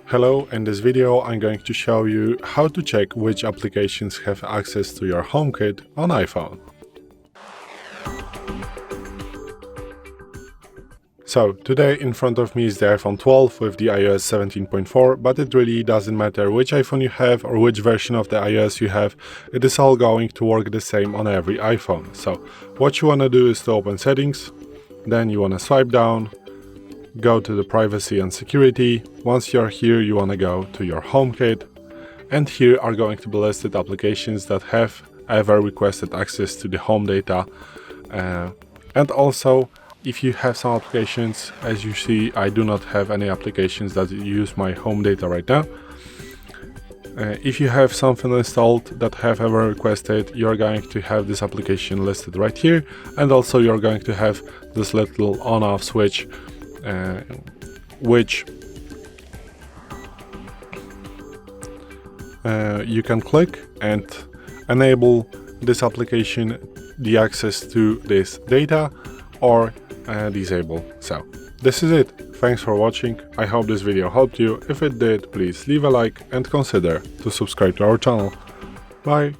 Hello, in this video I'm going to show you how to check which applications have access to your HomeKit on iPhone. So today in front of me is the iPhone 12 with the iOS 17.4, but it really doesn't matter which iPhone you have or which version of the iOS you have, it is all going to work the same on every iPhone. So what you want to do is to open settings, then you want to swipe down, go to the privacy and security. Once you're here, you want to go to your HomeKit, and here are going to be listed applications that have ever requested access to the home data. And also, if you have some applications, as you see, I do not have any applications that use my home data right now. If you have something installed that have ever requested, you're going to have this application listed right here, and also you're going to have this little on-off switch which you can click and enable this application the access to this data or disable. So this is it. Thanks for watching. I hope this video helped you. If it did, please leave a like and consider to subscribe to our channel. Bye.